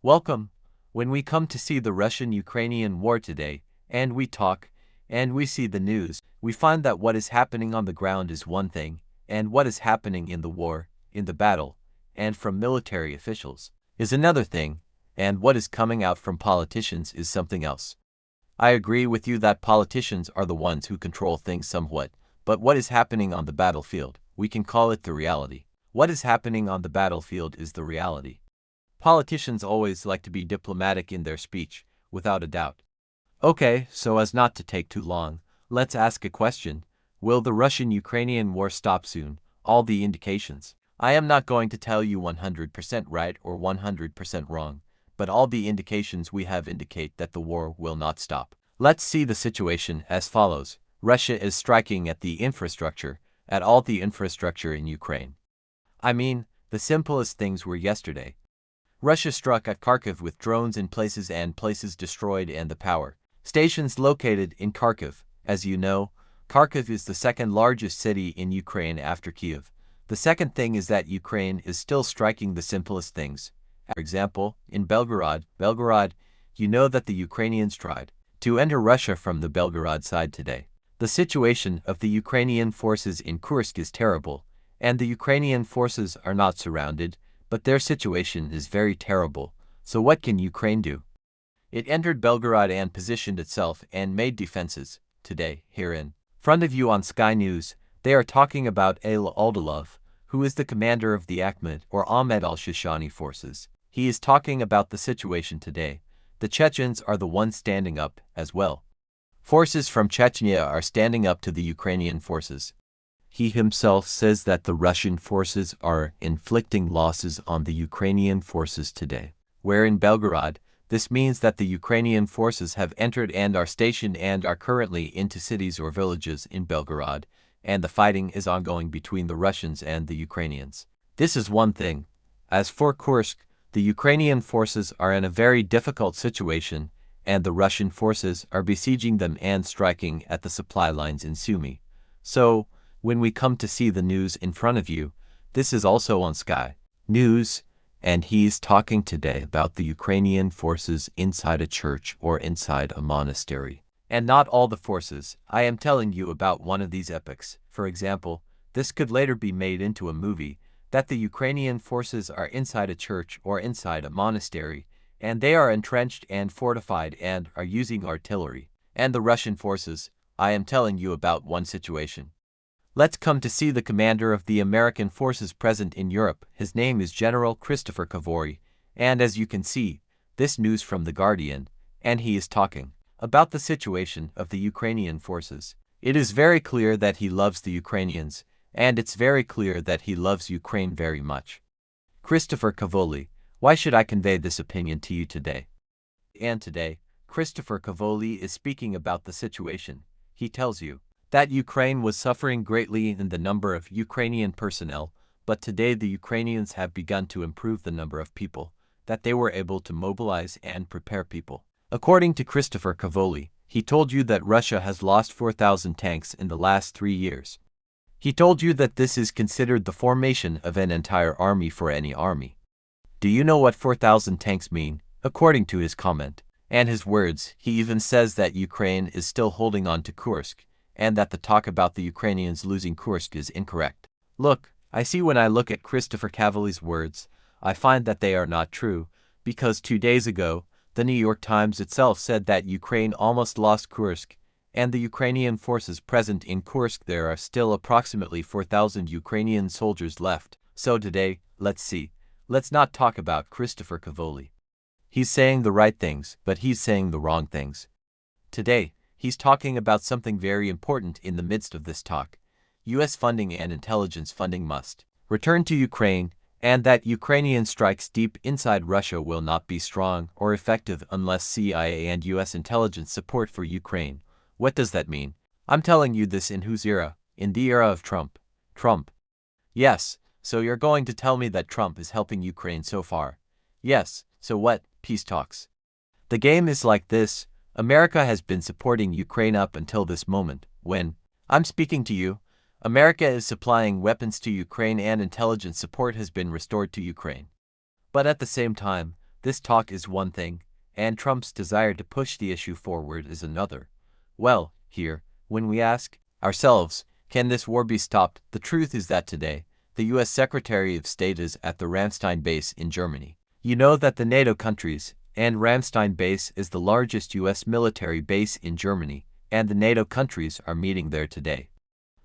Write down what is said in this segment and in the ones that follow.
Welcome. When we come to see the Russian-Ukrainian war today, and we talk, and we see the news, we find that what is happening on the ground is one thing, and what is happening in the war, in the battle, and from military officials, is another thing, and what is coming out from politicians is something else. I agree with you that politicians are the ones who control things somewhat, but what is happening on the battlefield, we can call it the reality. What is happening on the battlefield is the reality. Politicians always like to be diplomatic in their speech, without a doubt. Okay, so as not to take too long, let's ask a question. Will the Russian-Ukrainian war stop soon? All the indications. I am not going to tell you 100% right or 100% wrong, but all the indications we have indicate that the war will not stop. Let's see the situation as follows. Russia is striking at the infrastructure, at all the infrastructure in Ukraine. I mean, the simplest things were yesterday. Russia struck at Kharkiv with drones in places and places destroyed and the power stations located in Kharkiv. As you know, Kharkiv is the second largest city in Ukraine after Kyiv. The second thing is that Ukraine is still striking the simplest things. For example, in Belgorod, you know that the Ukrainians tried to enter Russia from the Belgorod side today. The situation of the Ukrainian forces in Kursk is terrible, and the Ukrainian forces are not surrounded, but their situation is very terrible. So what can Ukraine do? It entered Belgorod and positioned itself and made defenses. Today, here in front of you on Sky News, they are talking about Ayla Aldalov, who is the commander of the Akhmet or Ahmed al-Shishani forces. He is talking about the situation today. The Chechens are the ones standing up as well. Forces from Chechnya are standing up to the Ukrainian forces. He himself says that the Russian forces are inflicting losses on the Ukrainian forces today. Where in Belgorod, this means that the Ukrainian forces have entered and are stationed and are currently into cities or villages in Belgorod, and the fighting is ongoing between the Russians and the Ukrainians. This is one thing. As for Kursk, the Ukrainian forces are in a very difficult situation, and the Russian forces are besieging them and striking at the supply lines in Sumy. So, when we come to see the news in front of you, this is also on Sky News, and he's talking today about the Ukrainian forces inside a church or inside a monastery. And not all the forces. I am telling you about one of these epics. For example, this could later be made into a movie, that the Ukrainian forces are inside a church or inside a monastery, and they are entrenched and fortified and are using artillery. And the Russian forces, I am telling you about one situation. Let's come to see the commander of the American forces present in Europe. His name is General Christopher Cavori, and as you can see, this news from The Guardian, and he is talking about the situation of the Ukrainian forces. It is very clear that he loves the Ukrainians, and it's very clear that he loves Ukraine very much. Christopher Cavoli, why should I convey this opinion to you today? And today, Christopher Cavoli is speaking about the situation. He tells you that Ukraine was suffering greatly in the number of Ukrainian personnel, but today the Ukrainians have begun to improve the number of people, that they were able to mobilize and prepare people. According to Christopher Cavoli, he told you that Russia has lost 4,000 tanks in the last 3 years. He told you that this is considered the formation of an entire army for any army. Do you know what 4,000 tanks mean, according to his comment? And his words, he even says that Ukraine is still holding on to Kursk, and that the talk about the Ukrainians losing Kursk is incorrect. Look, I see when I look at Christopher Cavoli's words, I find that they are not true, because 2 days ago, the New York Times itself said that Ukraine almost lost Kursk, and the Ukrainian forces present in Kursk there are still approximately 4,000 Ukrainian soldiers left. So today, let's not talk about Christopher Cavoli. He's saying the right things, but he's saying the wrong things. Today, he's talking about something very important in the midst of this talk. U.S. funding and intelligence funding must return to Ukraine, and that Ukrainian strikes deep inside Russia will not be strong or effective unless CIA and U.S. intelligence support for Ukraine. What does that mean? I'm telling you this in whose era? In the era of Trump. Trump. Yes, so you're going to tell me that Trump is helping Ukraine so far. Yes, so what? Peace talks. The game is like this. America has been supporting Ukraine up until this moment. When I'm speaking to you, America is supplying weapons to Ukraine and intelligence support has been restored to Ukraine. But at the same time, This talk is one thing, and Trump's desire to push the issue forward is another. Well, here, when we ask ourselves, can this war be stopped? The truth is that today, the U.S. Secretary of State is at the Ramstein base in Germany. You know that the NATO countries, and Ramstein base is the largest U.S. military base in Germany, and the NATO countries are meeting there today.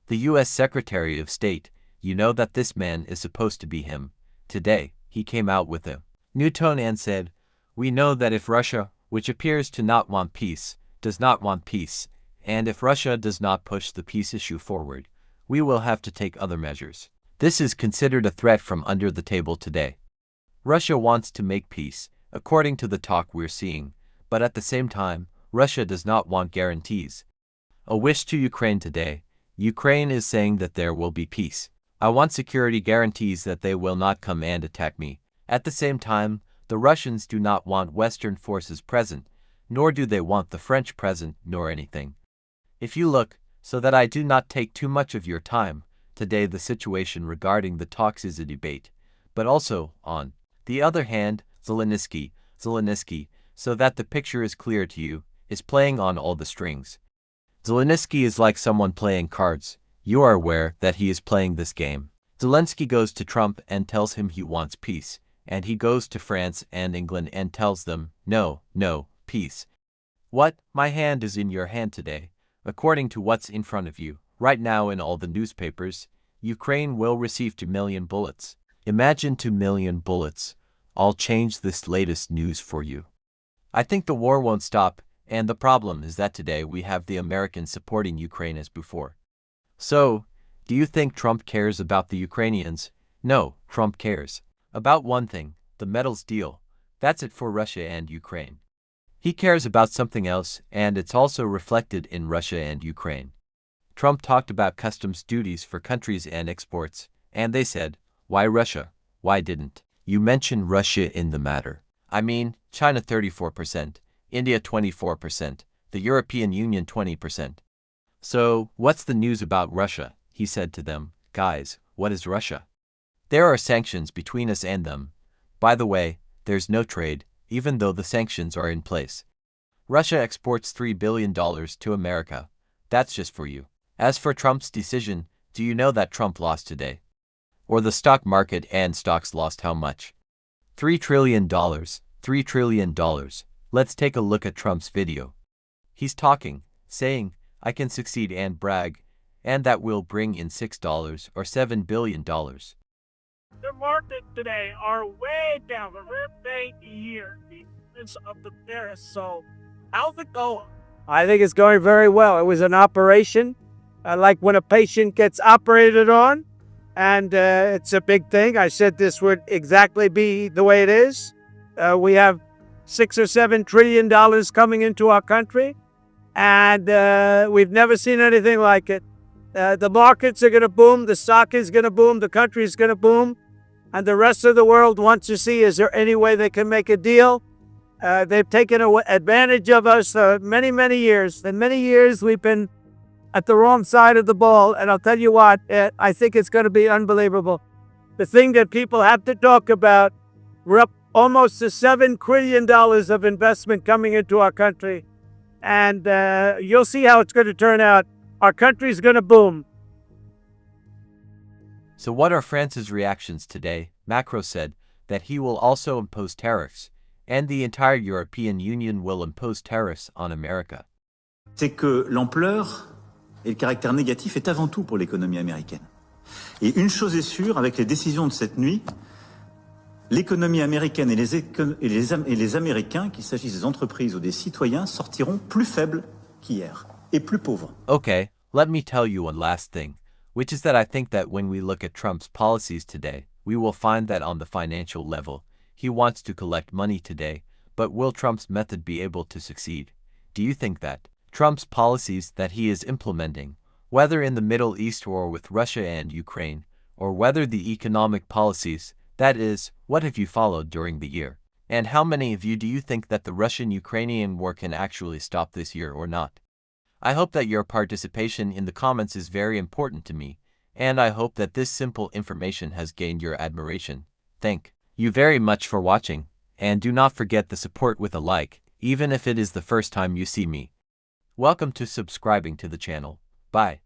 The U.S. Secretary of State, you know that this man is supposed to be him. Today, he came out with a new tone and said, "We know that if Russia, which appears to not want peace, does not want peace, and if Russia does not push the peace issue forward, we will have to take other measures." This is considered a threat from under the table today. Russia wants to make peace, according to the talk we're seeing, but at the same time, Russia does not want guarantees. A wish to Ukraine today. Ukraine is saying that there will be peace. I want security guarantees that they will not come and attack me. At the same time, the Russians do not want Western forces present, nor do they want the French present, nor anything. If you look, so that I do not take too much of your time, today the situation regarding the talks is a debate, but also, on the other hand, Zelensky, so that the picture is clear to you, is playing on all the strings. Zelensky is like someone playing cards. You are aware that he is playing this game. Zelensky goes to Trump and tells him he wants peace, and he goes to France and England and tells them, no, peace. What? My hand is in your hand today. According to what's in front of you, right now in all the newspapers, Ukraine will receive 2 million bullets. Imagine 2 million bullets. I'll change this latest news for you. I think the war won't stop, and the problem is that today we have the Americans supporting Ukraine as before. So, do you think Trump cares about the Ukrainians? No, Trump cares about one thing, the metals deal. That's it for Russia and Ukraine. He cares about something else, and it's also reflected in Russia and Ukraine. Trump talked about customs duties for countries and exports, and they said, why Russia? Why didn't you mention Russia in the matter? I mean, China 34%, India 24%, the European Union 20%. So, what's the news about Russia? He said to them, guys, what is Russia? There are sanctions between us and them. By the way, there's no trade, even though the sanctions are in place. Russia exports $3 billion to America. That's just for you. As for Trump's decision, do you know that Trump lost today? Or the stock market and stocks lost how much? $3 trillion. $3 trillion. Let's take a look at Trump's video. He's talking, saying, I can succeed and brag, and that will bring in $6 or $7 billion. The market today are way down. The rate year because of the tariffs. So, how's it going? I think it's going very well. It was an operation, like when a patient gets operated on, and it's a big thing. I said this would exactly be the way it is. We have $6 or $7 trillion coming into our country, and we've never seen anything like it. The markets are going to boom, the stock is going to boom, the country is going to boom, and the rest of the world wants to see, is there any way they can make a deal? They've taken advantage of us many, many years. And many years we've been at the wrong side of the ball, and I'll tell you what, I think it's going to be unbelievable. The thing that people have to talk about, we're up almost to $7 trillion of investment coming into our country, and you'll see how it's going to turn out. Our country's going to boom. So what are France's reactions today? Macron said that he will also impose tariffs, and the entire European Union will impose tariffs on America. C'est que l'ampleur et le caractère négatif est avant tout pour l'économie américaine. Et une chose est sûre, avec les décisions de cette nuit, l'économie américaine et les Américains, qu'il s'agisse des entreprises ou des citoyens, sortiront plus faibles qu'hier et plus pauvres. Okay, let me tell you one last thing, which is that I think that when we look at Trump's policies today, we will find that on the financial level, he wants to collect money today, but will Trump's method be able to succeed? Do you think that Trump's policies that he is implementing, whether in the Middle East or with Russia and Ukraine, or whether the economic policies, that is, what have you followed during the year? And how many of you do you think that the Russian-Ukrainian war can actually stop this year or not? I hope that your participation in the comments is very important to me, and I hope that this simple information has gained your admiration. Thank you very much for watching, And do not forget the support with a like, even if it is the first time you see me. Welcome to subscribing to the channel. Bye.